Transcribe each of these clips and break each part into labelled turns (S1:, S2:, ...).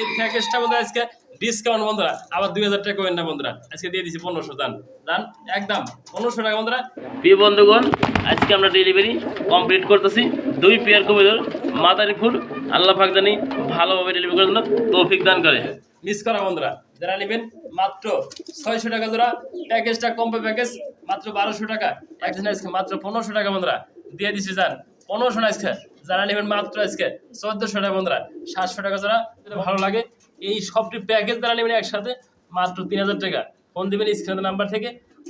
S1: এই প্যাকেজটা বন্ধুরা আজকে ডিসকাউন্ট বন্ধুরা আবার 2000 টাকা করেন না বন্ধুরা, আজকে দিয়ে দিচ্ছি 1500। দান দান একদম 1500 টাকা বন্ধুরা। প্রিয় বন্ধুগণ, আজকে আমরা ডেলিভারি কমপ্লিট করতেছি 2 পেয়ার কবুতর মাদারীপুর। আল্লাহ পাক জানি ভালোভাবে ডেলিভারি করার জন্য তৌফিক দান করে। মিস করা বন্ধুরা যারা নেবেন মাত্র 600 টাকা জোড়া, প্যাকেজটা কম্বো প্যাকেজ মাত্র 1200 টাকা, একদিন আজকে মাত্র 1500 টাকা বন্ধুরা দিয়ে দিচ্ছি। যান 1500 আজকে যারা নেবেন মাত্র আজকে 1400 টাকা বন্ধুরা, 700 টাকা যারা ভালো লাগে এই সবটি প্যাকেজ যারা নেবেন একসাথে মাত্র 3000 টাকা। ফোন দিবেন স্ক্রিনের নাম্বার থেকে।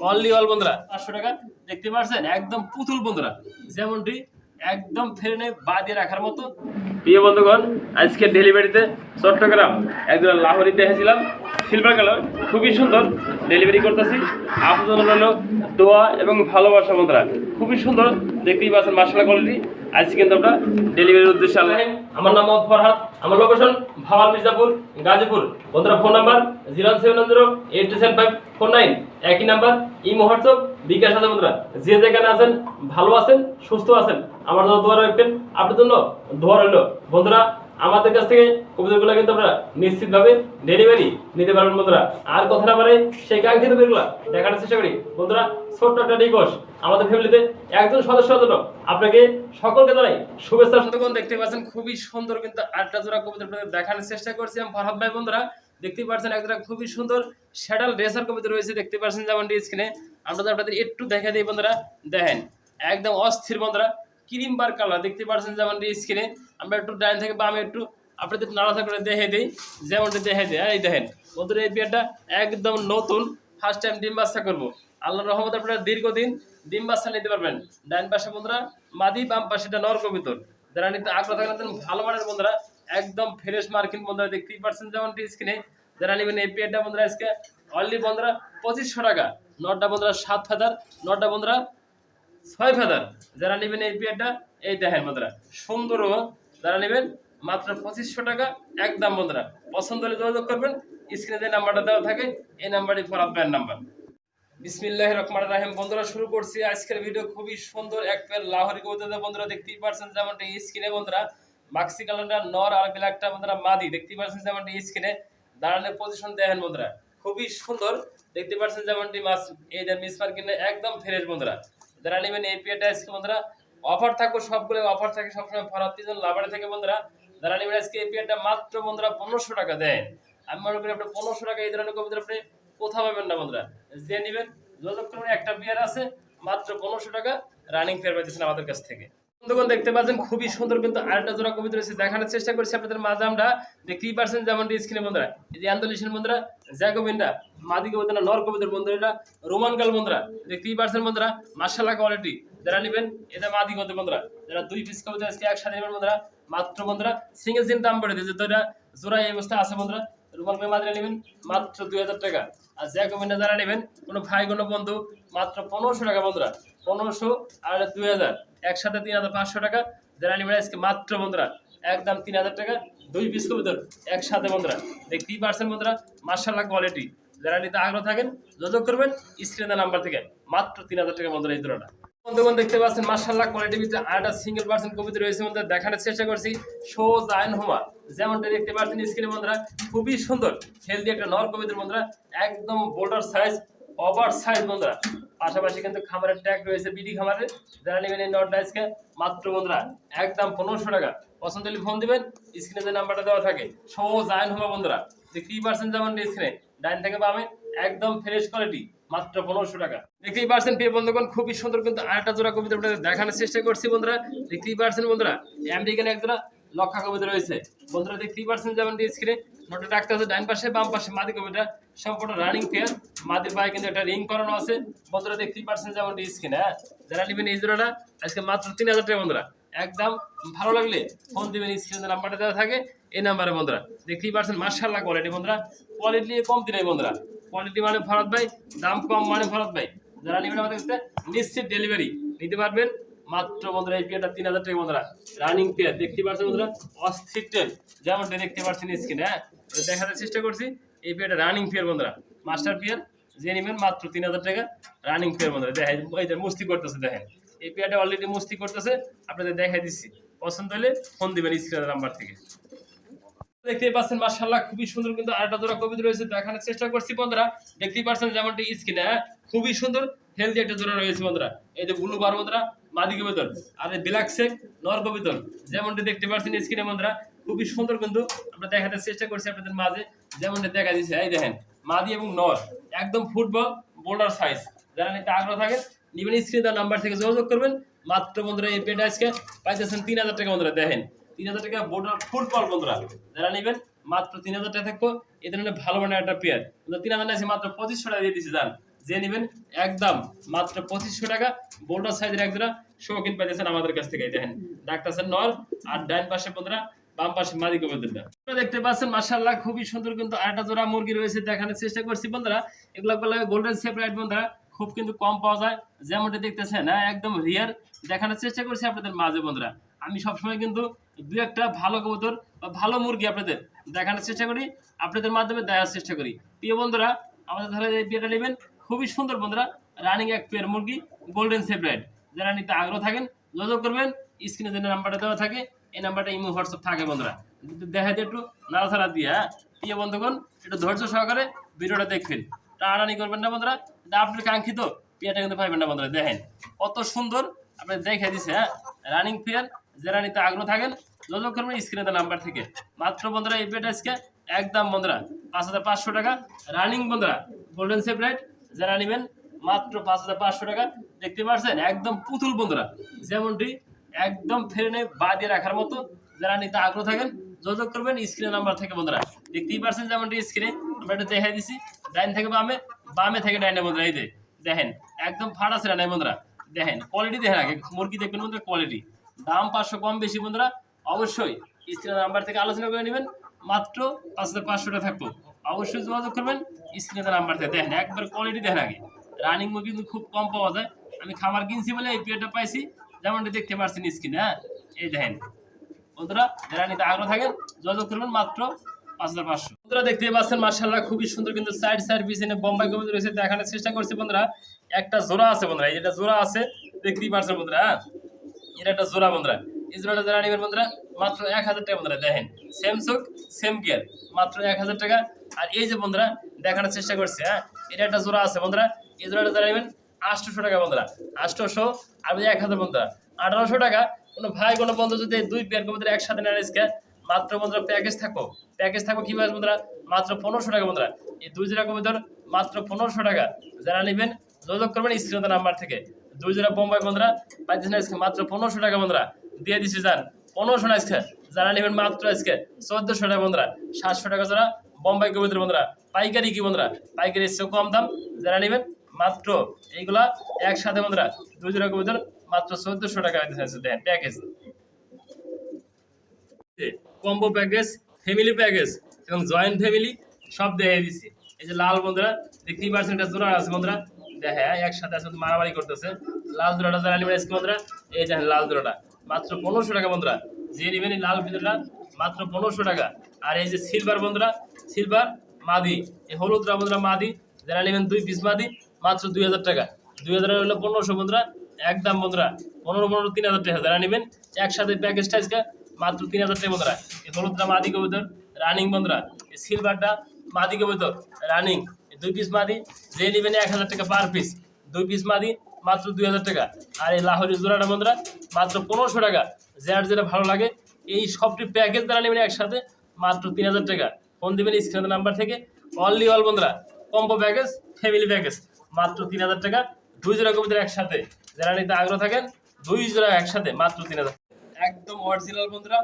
S1: অনলি অল বন্ধুরা 500 টাকা। দেখতে পাচ্ছেন একদম পুতুল বন্ধুরা, যেমনটি একদম ফ্রেনে বাঁধিয়ে রাখার মতো। প্রিয় বন্ধুগণ, আজকে ডেলিভারিতে চট্টগ্রাম একজন লাহোরি দেখেছিলাম সিলভার কালার, খুবই সুন্দর ডেলিভারি করতেছি। আপনাদের হলো দোয়া এবং ভালোবাসা বন্ধুরা, খুবই সুন্দর দেখতেই পাচ্ছেন মাশাআল্লাহ কোয়ালিটি। আজকে কিন্তু আমরা ডেলিভারির উদ্দেশ্যে আল্লাহ। আমার নাম মোহাম্মদ ফরহাদ, আমার লোকেশন ভাওয়াল মির্জাপুর গাজীপুর। বন্ধুরা ফোন নাম্বার 070827549, একই নাম্বার। ইমো হোয়াটসঅ্যাপ বিকাশ আছে বন্ধুরা। যে যেখানে আছেন ভালো আছেন সুস্থ আছেন আমার জন্য দোয়া রাখবেন, আপনার জন্য দোয়া রইল বন্ধুরা। আমাদের কাছ থেকে কবুতরগুলো কিন্তু আপনারা নিশ্চিতভাবে ডেলিভারি নিতে পারবেন বন্ধুরা। আর কথা না বলে সেই কাঙ্ক্ষিত কবুতরগুলো দেখার চেষ্টা করি বন্ধুরা। ছোট্ট একটা রিকোয়েস্ট, আমাদের ফ্যামিলিতে একজন সদস্যের জন্য আপনাকে সকলকে জানাই শুভেচ্ছা। শতক্ষণ দেখতে পাচ্ছেন খুবই সুন্দর কিন্তু আটটা জোড়া কবুতর দেখানোর চেষ্টা করছি আমি ফরহাদ ভাই বন্ধুরা। দেখতে পাচ্ছেন একটা খুবই সুন্দর শ্যাডাল রেসার কবুতর রয়েছে, দেখতে পাচ্ছেন যেমনটি স্ক্রিনে। আমরা আপনাদের একটু দেখা দিই বন্ধুরা, দেখেন একদম অস্থির বন্ধুরা, ক্রিম বার কালার দেখতে পাচ্ছেন যেমনটি স্ক্রিনে। আমরা একটু ডাইন থেকে বামে একটু আপনাদের নাড়াচাড়া করে দেখে দিই, যেমনটি দেখে দিই। এই দেখেন বন্ধুরা, এই বিয়ারটা একদম নতুন, ফার্স্ট টাইম ডিম বাচ্চা করবো। আল্লাহর রহমতে আপনারা দীর্ঘদিন ডিম বাচ্চা নিতে পারবেন। ডাইন পাশে বন্ধুরা মাদি, বাম পাশে এটা নর কবুতর। যারা নিতে আগ্রহ থাকেন ভালো মানের বন্ধুরা, একদম ফ্রেশ মার্কিন বন্ধুরা দেখতেই পাচ্ছেন যেমনটি স্ক্রিনে। যারা নেবেন এই পেয়ারটা বন্ধুরা আজকে অনলি বন্ধুরা 2500 টাকা। নটটা বন্ধুরা 7 ফেদার, নটটা বন্ধুরা 6 ফেদার। যারা নেবেন এই পেয়ারটা এই দেখেন বন্ধুরা সুন্দর, যারা নেবেন মাত্র 2500 টাকা একদম বন্ধুরা। পছন্দ হলে যোগাযোগ করবেন, স্ক্রিনে যে নাম্বারটা দেওয়া থাকে এই নাম্বারটি ফরহাদ ভাইয়ের নাম্বার। বিসমিল্লাহির রহমানির রহিম বন্ধুরা, শুরু করছি আজকের ভিডিও। খুবই সুন্দর এক পেয়ার লাহোরি কবুতর বন্ধুরা দেখতেই পাচ্ছেন যেমনটি স্ক্রিনে বন্ধুরা। মাক্সি কালারটা নর আর ব্ল্যাকটা বন্ধুরা মাদি, দেখতেই পাচ্ছেন যেমনটি স্ক্রিনে। দাঁড়ানোর পজিশন দেখেন বন্ধুরা খুবই সুন্দর দেখতে পাচ্ছেন যেমনটি মাছ এই যে মিস মার্কিনে একদম ফ্রেশ বন্ধুরা। যারা নেবেন এই পেয়ারটা আজকে বন্ধুরা অফার থাকবে, সবগুলো অফার থাকে সবসময় ফরহাদ পিজন লাভারে থেকে বন্ধুরা। যারা নেবেন আজকে এই পেয়ারটা মাত্র বন্ধুরা 1500 টাকা দেন। আমি মনে করি আপনি 1500 টাকা এই ধরনের কবুতর আপনি কোথাও পাবেন না বন্ধুরা। যে নেবেন যোগাযোগ করবেন, একটা পেয়ার আছে মাত্র 1500 টাকা রানিং পেয়ার পাইতেছেন আমাদের কাছ থেকে। বন্ধুগণ দেখতে পাচ্ছেন খুবই সুন্দর কিন্তু আরেকটা জোড়া কবুতর রয়েছে, দেখানোর চেষ্টা করছি আপনাদের মাঝে আমরা। দেখতেই পাচ্ছেন যেমনটি স্ক্রিনে বন্ধুরা এই যে আন্দোলিশন বন্ধুরা জ্যাকোবিনটা মাদি কবুতর না নর কবুতর বন্ধুরা, এটা রোমান গাল বন্ধুরা দেখতেই পাচ্ছেন বন্ধুরা মাশাআল্লাহ কোয়ালিটি। যারা নেবেন এটা মাদি কবুতর বন্ধুরা, যারা 2 পিস কবুতর আজকে একসাথে নেবেন বন্ধুরা মাত্র বন্ধুরা সিঙ্গেল সিন দাম পড়ে দিয়েছে। তো এটা জোড়া এই অবস্থা আছে বন্ধুরা। রোমান গাল মাদিরা নেবেন মাত্র 2000 টাকা। আর জ্যাকোবিনটা যারা নেবেন কোনো ভাই কোনো বন্ধু মাত্র 1500 টাকা বন্ধুরা। 1500 আর 2000 একসাথে 3500 টাকা। যারা নেবেন আজকে মাত্র বন্ধুরা একদম 3000 টাকা। 2 পিস কবুতর একসাথে বন্ধুরা দেখতেই পারছেন বন্ধুরা মাশাআল্লাহ কোয়ালিটি। যারা নিতে আগ্রহ থাকেন যোগাযোগ করবেন স্ক্রিনে নাম্বার থেকে। মাত্র 3000 টাকা বন্ধুরা এই জোড়াটা। বন্ধুগণ দেখতে পাচ্ছেন মাশাআল্লাহ কোয়ালিটির ভিতরে আরেকটা সিঙ্গেল পার্সেন্ট কবুতর রয়েছে বন্ধুরা, দেখানোর চেষ্টা করছি। শো জায়ন হুমা যেমনটা দেখতে পাচ্ছেন স্ক্রিনে বন্ধুরা, খুবই সুন্দর হেলদি একটা নর কবুতর বন্ধুরা, একদম বোল্ডার সাইজ ওভার সাইজ বন্ধুরা। পাশাপাশি কিন্তু খামারের ট্যাগ রয়েছে বিডি খামারের। যারা নেবেন এই নটটা আজকে মাত্র বন্ধুরা একদম 1500 টাকা। পছন্দ হলে ফোন দিবেন, স্ক্রিনে যে নাম্বারটা দেওয়া থাকে। শো জায়ন হুমা বন্ধুরা দেখতেই পাচ্ছেন যেমনটা স্ক্রিনে ডাইন থেকে বামে একদম ফ্রেশ কোয়ালিটি মাত্র 1500 টাকা। দেখতেই পাচ্ছেন প্রিয় বন্ধুগণ খুবই সুন্দর কিন্তু আরেকটা জোড়া কবুতর দেখানোর চেষ্টা করছি বন্ধুরা। দেখতেই পাচ্ছেন বন্ধুরা আমেরিকান এক জোড়া লক্ষা কবুতর রয়েছে বন্ধুরা, দেখতেই পাচ্ছেন যেমনটি স্ক্রিনে। নটা ডাক্তার আছে ডাইন পাশে, বাম পাশে মাদি কবুতর সম্পূর্ণ রানিং পেয়ার। মাদির পায়ে কিন্তু একটা রিং করানো আছে বন্ধুরা, দেখতেই পাচ্ছেন যেমনটি স্ক্রিনে। হ্যাঁ, যারা নেবেন এই জোড়াটা আজকে মাত্র 3000 টাকা বন্ধুরা একদম। ভালো লাগলে ফোন দিবেন, স্ক্রিনে নাম্বারটা দেওয়া থাকে এই নাম্বারে বন্ধুরা। দেখতেই পাচ্ছেন মাশাআল্লাহ কোয়ালিটি বন্ধুরা, কোয়ালিটি কমতি নেই বন্ধুরা। কোয়ালিটি মানে ফরহাদ ভাই, দাম কম মানে ফরহাদ ভাই। যারা নেবেন আমাদের কাছে নিশ্চিত ডেলিভারি নিতে পারবেন মাত্র বন্ধুরা। এই পেয়ারটা 3000 টাকা বন্ধুরা রানিং পেয়ার। দেখতে পাচ্ছেন বন্ধুরা অস্থির টেল যেমনটা দেখতে পাচ্ছেন স্ক্রিনে। হ্যাঁ, দেখানোর চেষ্টা করছি এই পেয়ারটা রানিং পেয়ার বন্ধুরা, মাস্টার পেয়ার। যে নেবেন মাত্র 3000 টাকা রানিং পেয়ার বন্ধুরা। দেখেন এই যে মুস্তি করতেছে, দেখেন এই পেয়ারটা অলরেডি মুস্তি করতেছে, আপনাদের দেখাই দিচ্ছি। পছন্দ হলে ফোন দিবেন স্ক্রিনের নাম্বার থেকে। দেখতেই পাচ্ছেন মাশাআল্লাহ খুবই সুন্দর কিন্তু আরেকটা জোড়া কবুতর রয়েছে, দেখানোর চেষ্টা করছি বন্ধুরা। দেখতেই পাচ্ছেন যেমনটি স্ক্রিনে খুবই সুন্দর হেলদি একটা জোড়া রয়েছে বন্ধুরা। এই যে ব্লু বার বন্ধুরা মাদি কবুতর, আর এই ব্ল্যাক চেক নর কবুতর, যেমনটি দেখতে পাচ্ছেন স্ক্রিনে বন্ধুরা খুবই সুন্দর কিন্তু আমরা দেখাতে চেষ্টা করছি আপনাদের মাঝে। যেমনটি দেখা দিচ্ছে এই দেখেন মাদি এবং নর একদম ফুটবল বোল্ডার সাইজ। যারা নিতে আগ্রহ থাকে নিবেন স্ক্রিনে দেওয়া নাম্বার থেকে যোগাযোগ করবেন। মাত্র বন্ধুরা এই পেটা আজকে পাইতেছেন 3000 টাকা বন্ধুরা। দেখেন 3000 টাকা বোর্ডার ফুটবল বন্ধুরা, যারা নেবেন মাত্র 3000 টাকা থাকবো। এই ধরনের ভালো মানের একটা পেয়ার 3000 আছে মাত্র 2500 টাকা দিয়ে দিচ্ছি। যান যে নেবেন একদম মাত্র 2500 টাকা বোল্ডার সাইজের এক জোড়া শৌখিন পাইতেছেন আমাদের কাছ থেকে। দেখেন ডাকতেছেন নর, আর ডাইন পাশে বন্ধুরা বাম পাশে মাদি কবুতরটা দেখতে পাচ্ছেন মাশাআল্লাহ খুবই সুন্দর কিন্তু আরেকটা জোড়া মুরগি রয়েছে, দেখানোর চেষ্টা করছি বন্ধুরা। এগুলো বলা হয় গোল্ডেন সেপারেট বন্ধুরা, খুব কিন্তু কম পাওয়া যায়। যেমনটা দেখতেছেন একদম রিয়ার, দেখানোর চেষ্টা করছি আপনাদের মাঝে বন্ধুরা। আমি সবসময় কিন্তু দু একটা ভালো কবুতর বা ভালো মুরগি আপনাদের দেখানোর চেষ্টা করি, আপনাদের মাধ্যমে দেখার চেষ্টা করি। প্রিয় বন্ধুরা আমাদের ধরে এই বিয়েটা নেবেন খুবই সুন্দর বন্ধুরা, রানিং এক পেয়ার মুরগি গোল্ডেন সেপারেট। যারা নিতে আগ্রহ থাকেন যোগাযোগ করবেন, স্ক্রিনে যে নাম্বারটা দেওয়া থাকে এই নাম্বারটা ইমো হোয়াটসঅ্যাপ থাকে বন্ধুরা। দেখা যায় একটু নাড়াছাড়া দিয়ে প্রিয় বন্ধুগণ একটু ধৈর্য সহকারে ভিডিওটা দেখবেন, টানাটানি করবেন না বন্ধুরা। আপনার কাঙ্ক্ষিত পেয়ারটা কিন্তু পাইবেন না বন্ধুরা। দেখেন কত সুন্দর আপনি দেখে দিছে রানিং পেয়ার। যারা নিতে আগ্রহ থাকেন যোগাযোগ করবেন স্ক্রিনে দেওয়া নাম্বার থেকে। মাত্র বন্ধুরা এই পেয়ারটা আজকে একদম বন্ধুরা 5500 টাকা রানিং বন্ধুরা গোল্ডেন সেপারেট। যারা নেবেন মাত্র 5500 টাকা। দেখতে পাচ্ছেন একদম পুতুল বন্ধুরা, যেমনটি একদম ফ্রেমে বাঁধিয়ে রাখার মতো। যারা নিতে আগ্রহ থাকেন যোগাযোগ করবেন স্ক্রিনে নাম্বার থেকে বন্ধুরা। দেখতেই পাচ্ছেন যেমনটি স্ক্রিনে আমরা এটা দেখাই দিছি, ডাইন থেকে বামে, বামে থেকে ডাইনে বন্ধুরা। এই যে দেখেন একদম ফাটা ছেড়া নাই বন্ধুরা। দেখেন কোয়ালিটি দেখেন আগে মুরগি দেখবেন বন্ধুরা, কোয়ালিটি দাম 500 কম বেশি বন্ধুরা অবশ্যই স্ক্রিনে নাম্বার থেকে আলোচনা করে নেবেন। মাত্র 5500 টাকা থাকবো, অবশ্যই যোগাযোগ করবেন স্ক্রিনে নাম্বার থেকে। দেখেন একবার কোয়ালিটি দেখেন আগে, রানিং মুরগি কিন্তু খুব কম পাওয়া যায়। আমি খাবার কিনছি বলে এই পেয়ারটা পাইছি, যেমনটা দেখতে পাচ্ছেন স্ক্রিনে। এই দেখেন বন্ধুরা যারা নিতে আগ্রহ থাকেন যোগাযোগ করবেন মাত্র 5500। বন্ধুরা দেখতে পাচ্ছেন মাশাআল্লাহ খুবই সুন্দর কিন্তু সাইড পিছনে বোম্বাই কবুতর রয়েছে, দেখানোর চেষ্টা করছি বন্ধুরা। একটা জোড়া আছে বন্ধুরা, এই যেটা জোড়া আছে দেখতেই পাচ্ছেন বন্ধুরা। এটা একটা জোড়া বন্ধুরা, এই জোড়াটা যারা নেবেন বন্ধুরা মাত্র 1000 টাকা বন্ধুরা। দেখেন সেম চোখ সেম গিয়ার, মাত্র 1000 টাকা। আর এই যে বন্ধুরা দেখানোর চেষ্টা করছে এটা একটা জোড়া আছে বন্ধুরা, এই জোড়াটা যারা নেবেন 800 টাকা বন্ধুরা। 800 আর 1000 বন্ধুরা 1800 টাকা। কোনো ভাই কোনো বন্ধু যদি দুই পেয়ার কবুতর একসাথে নেন আজকে মাত্র বন্ধুরা প্যাকেজ থাকবো কিভাবে বন্ধুরা মাত্র 1500 টাকা বন্ধুরা। এই দুই জোড়া কবুতর মাত্র 1500 টাকা। যারা নেবেন যোগাযোগ করবেন স্ক্রিনে নাম্বার থেকে। দুই জোড়া বোম্বাই বন্ধুরা পাইতেছেন আজকে মাত্র 1500 টাকা বন্ধুরা দিয়ে দিচ্ছি। যান 1500 আজকে যারা নেবেন মাত্র আজকে 1400 টাকা বন্ধুরা। 700 টাকা যারা বোম্বাই কবুতর বন্ধুরা পাইকারি কি বন্ধুরা, পাইকারি এসছে কম দাম। যারা নেবেন মাত্র এইগুলা একসাথে বন্ধুরা দুই জোড়া কবুতর মাত্র 1400 টাকা দেন package, combo package, family package এবং জয়েন্ট ফ্যামিলি সব দেখিয়ে দিচ্ছি। এই যে লাল বন্ধুরা দেখতেই পাচ্ছেন একটা জোড়া আছে বন্ধুরা, দেখে একসাথে আসলে মারামারি করতেছে। লাল জোড়াটা যারা নেবেন আজকে বন্ধুরা এই দেখেন লাল জোড়াটা মাত্র 1500 টাকা বন্ধুরা। যে নেবেন এই লাল ভিতরটা মাত্র 1500 টাকা। আর এই যে সিলভার বন্ধুরা, সিলভার মাদি, এই হলুদ বন্ধুরা মাদি, যারা নেবেন 2 পিস মাদি মাত্র 2000 টাকা। 2000 হলো 1500 বন্ধুরা একদম বন্ধুরা। 15 3000 টাকা। যারা নেবেন একসাথে প্যাকেজটা আজকে মাত্র 3000 টাকা বন্ধুরা। এই হলুদটা মাদি কবুতর রানিং বন্ধুরা, এই সিলভারটা মাদি কবুতর রানিং, 2 পিস মাদি। যে নেবেন 1000 টাকা পার পিস, 2 পিস মাদি মাত্র 2000 টাকা। আর এই লাহোরি জোড়াটা বন্ধুরা মাত্র 1500 টাকা। যার যেটা ভালো লাগে এই সবটি প্যাকেজ যারা নেবেন একসাথে মাত্র 3000 টাকা। ফোন দিবেন স্ক্রিনের নাম্বার থেকে। অনলি অল বন্ধুরা কম্বো প্যাকেজ, ফ্যামিলি প্যাকেজ মাত্র 3000 টাকা। দুই জোড়া কবুতর একসাথে যারা নিতে আগ্রহ থাকেন দুই জোড়া একসাথে মাত্র 3000। একদম অরিজিনাল বন্ধুরা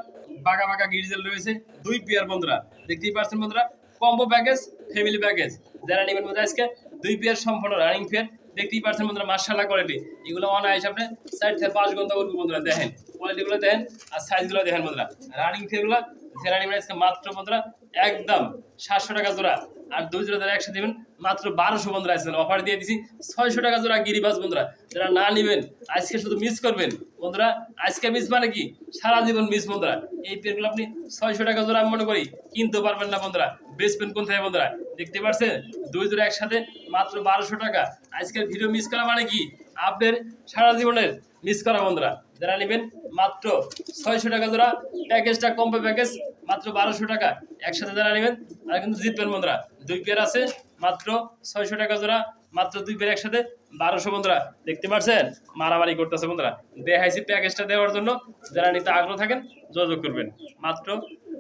S1: বাঁকা গিরিজেল রয়েছে দুই পেয়ার বন্ধুরা। দেখতেই পাচ্ছেন বন্ধুরা কম্বো প্যাকেজ, ফ্যামিলি প্যাকেজ। যারা নেবেন বন্ধুরা আজকে দুই পেয়ার সম্পূর্ণ রানিং পেয়ার। দেখতেই পাচ্ছেন বন্ধুরা মাশাআল্লাহ কোয়ালিটি, এগুলো অনায়াস আপনি 4 থেকে 5 ঘন্টা করবো বন্ধুরা। দেখেন কোয়ালিটিগুলো দেখেন আর সাইজগুলো দেখেন বন্ধুরা। রানিং পেয়ারগুলো যারা নেবেন আজকে মাত্র বন্ধুরা একদম 700 টাকা জোড়া। আর দুই জোড়া যারা একসাথে নেবেন মাত্র 1200 বন্ধুরা আজকে অফার দিয়ে দিছি 600 টাকা জোড়া গিরিবাস বন্ধুরা। যারা না নেবেন আজকে শুধু মিস করবেন বন্ধুরা, আজকে মিস মানে কি সারা জীবন মিস বন্ধুরা। এই পেয়ারগুলো আপনি 600 টাকা জোড়া আমি মনে করি কিনতে পারবেন না বন্ধুরা। বেচবেন কোন থেকে বন্ধুরা, দেখতে পাচ্ছেন দুই জোড়া একসাথে মাত্র 1200 টাকা। আজকের ভিডিও মিস করা মানে কি আপনার সারা জীবনের মিস করা বন্ধুরা। যারা নেবেন মাত্র 600 টাকা জোড়া প্যাকেজটা কম্বো প্যাকেজ মাত্র 1200 টাকা। একসাথে যারা নেবেন তারা কিন্তু জিতবেন বন্ধুরা। 2 পেয়ার আছে মাত্র 600 টাকা জোড়া, মাত্র 2 পেয়ার একসাথে 1200 বন্ধুরা। দেখতে পাচ্ছেন মারামারি করতেছে বন্ধুরা। দেখাইছি প্যাকেজটা দেওয়ার জন্য, যারা নিতে আগ্রহ থাকেন যোগাযোগ করবেন। মাত্র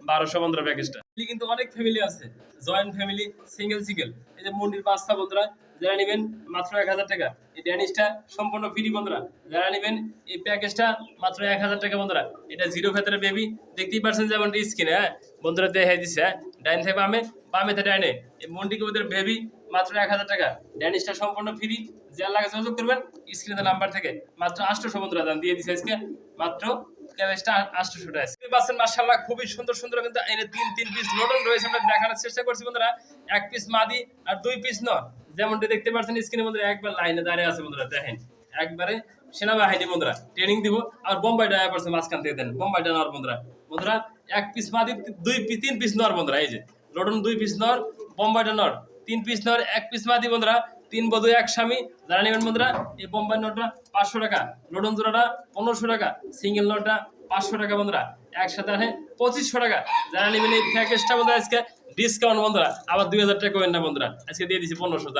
S1: 1200 বন্ধুরা প্যাকেজটা। কিন্তু অনেক ফ্যামিলি আছে, জয়েন্ট ফ্যামিলি, সিঙ্গেল সিঙ্গেল। এই যে মুন্ডির বাচ্চা বন্ধুরা যারা নেবেন মাত্র 1000 টাকা। এই ড্যানিশটা সম্পূর্ণ ফ্রি বন্ধুরা। যারা নেবেন এই প্যাকেজটা মাত্র 1000 টাকা বন্ধুরা। এটা জিরো ফেতারের বেবি, দেখতেই পাচ্ছেন যেমন স্ক্রিনে। হ্যাঁ বন্ধুরা দেখাই দিচ্ছে, হ্যাঁ ডাইন থেকে বামে, বামে থেকে ডাইনে। এই মুন্ডি কবুতর বেবি মাত্র 1000 টাকা। ড্যানিশটা সম্পূর্ণ ফ্রি, যার লাগে যোগাযোগ করবেন স্ক্রিনে নাম্বার থেকে। মাত্র 800 বন্ধুরা দাম দিয়ে দিচ্ছে আজকে, মাত্র ক্যাবেজটা 800 টাকা। পাচ্ছেন মাশাআল্লাহ খুবই সুন্দর সুন্দর কিন্তু এনে তিন পিস লটন রয়েছে। আমরা দেখানোর চেষ্টা করছি বন্ধুরা। 1 পিস মাদি আর 2 পিস নর, যেমনটা দেখতে পাচ্ছেন স্ক্রিনে বন্ধুরা। একবার লাইনে দাঁড়িয়ে আছে বন্ধুরা, দেখেন একবারে সেনাবাহিনী বন্ধুরা ট্রেনিং দিব। আর বোম্বাইটা আয়া পড়ছে মাঝখান থেকে, দেন বোম্বাইটা নর বন্ধুরা। বন্ধুরা 1 পিস মাদি 3 পিস নর বন্ধুরা। এই যে লটন 2 পিস নর, বোম্বাইটা নর 3 পিস নর, 1 পিস মাদি বন্ধুরা। 3 বধূ 1 স্বামী। যারা নেবেন বন্ধুরা এই বোম্বাই নটটা 500 টাকা, লটন জোড়াটা 1500 টাকা, সিঙ্গেল নটটা 500 টাকা বন্ধুরা। একসাথে আছে 2500 টাকা। যারা নেবেন এই প্যাকেজটা বন্ধুরা আজকে ডিসকাউন্ট বন্ধুরা, আবার 2000 টাকা করেন না বন্ধুরা, আজকে দিয়ে দিচ্ছি 1500।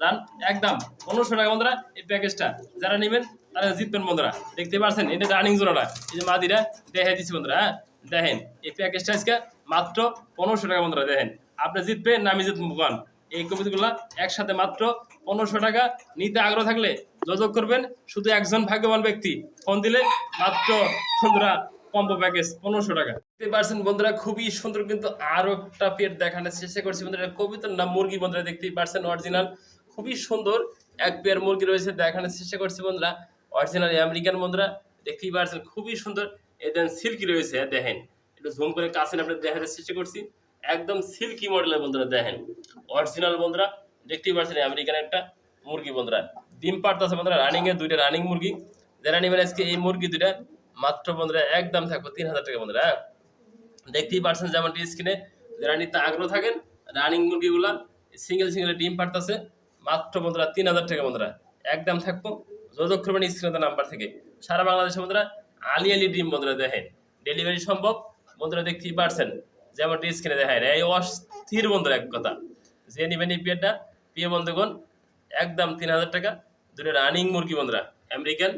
S1: দান একদম 1500 টাকা বন্ধুরা এই প্যাকেজটা। যারা নেবেন তারা জিতবেন বন্ধুরা। দেখতে পাচ্ছেন এটা রানিং জোড়াটা, এই যে মাদিরা দেখাই দিচ্ছি বন্ধুরা। হ্যাঁ দেখেন এই প্যাকেজটা আজকে মাত্র 1500 টাকা বন্ধুরা। দেখেন আপনি জিতবেন না আমি জিতবো কোন। এই কবিতাগুলো একসাথে মাত্র 1500 টাকা। নিতে আগ্রহ থাকলে যোগাযোগ করবেন। শুধু একজন ভাগ্যবান ব্যক্তি ফোন দিলে মাত্র বন্ধুরা কম্বো প্যাকেজ 1500 টাকা। দেখতে পাচ্ছেন বন্ধুরা খুবই সুন্দর কিন্তু আরো একটা পেট দেখানোর চেষ্টা করছি বন্ধুরা। কবিতার নাম মুরগি বন্ধুরা, দেখতেই পাচ্ছেন অরিজিনাল খুবই সুন্দর এক পেয়ার মুরগি রয়েছে, দেখানোর চেষ্টা করছি বন্ধুরা। অরিজিনাল আমেরিকান বন্ধুরা, দেখতেই পাচ্ছেন খুবই সুন্দর। এদের সিল্কি রয়েছে, দেখেন একটু জুম করে কাছে আপনাদের দেখানোর চেষ্টা করছি। একদম সিল্কি মডেলের বন্ধুরা, দেখেন অরিজিনাল বন্ধুরা। দেখতেই পাচ্ছেন আমেরিকান একটা মুরগি বন্ধুরা, ডিম পাড়তেছে বন্ধুরা। রানিং এর 2টা রানিং মুরগি। যারা নেবেন আজকে এই মুরগি 2টা মাত্র বন্ধুরা একদম থাকবো 3000 টাকা বন্ধুরা। দেখতেই পাচ্ছেন যেমনটি স্ক্রিনে। যারা নিতে আগ্রহ থাকেন রানিং মুরগিগুলা সিঙ্গেল সিঙ্গেল ডিম পাড়তেছে মাত্র বন্ধুরা 3000 টাকা বন্ধুরা। একদম থাকবো, যোগাযোগ করবেন স্ক্রিনে নাম্বার থেকে। সারা বাংলাদেশে বন্ধুরা আলি ডিম বন্ধুরা, দেখেন ডেলিভারি সম্ভব বন্ধুরা। দেখতেই পাচ্ছেন যেমনটি স্ক্রিনে দেখেন। এই অস্থির বন্ধুরা এক কথা, যে নেবেন এই পেয়ারটা প্রিয় বন্ধুগণ একদম 3000 টাকা। 2টা রানিং মুরগি বন্ধুরা আমেরিকান।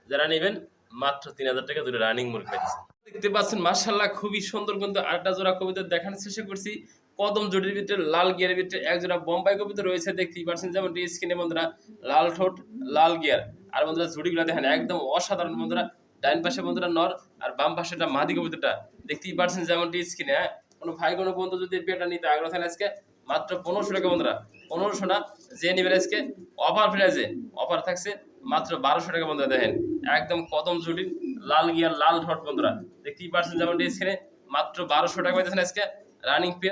S1: যারা নেবেন মাত্র 3000 টাকা 2টা রানিং মুরগি পাচ্ছেন। দেখতে পাচ্ছেন মাশাআল্লাহ খুবই সুন্দর কিন্তু আরেকটা জোড়া কবিতা দেখানোর চেষ্টা করছি। কদম জোড়ির ভিতরে লাল গিয়ারের ভিতরে এক জোড়া বোম্বাই কবিতা রয়েছে, দেখতেই পাচ্ছেন যেমন স্ক্রিনে বন্ধুরা। লাল ঠোঁট লাল গিয়ার, আর বন্ধুরা জুড়িগুলো দেখেন একদম অসাধারণ বন্ধুরা। ডাইন পাশে বন্ধুরা নর আর বাম পাশে একটা মাদি কবিতাটা, দেখতেই পাচ্ছেন যেমনটি স্ক্রিনে। হ্যাঁ কোনো ভাই কোনো বন্ধু যদি পেটা নিতে আগ্রহ থাকেন আজকে মাত্র 1500 টাকা বন্ধুরা। 1500 না, যে নেবেন আজকে অফার প্রাইজে অফার থাকছে মাত্র 1200 টাকা বন্ধুরা। দেখেন একদম কদম জুড়ির লাল গিয়ার লাল ঠোঁট বন্ধুরা, দেখতেই পাচ্ছেন যেমনটি স্ক্রিনে। মাত্র 1200 টাকা পাইতেছেন আজকে রানিং পেয়ার।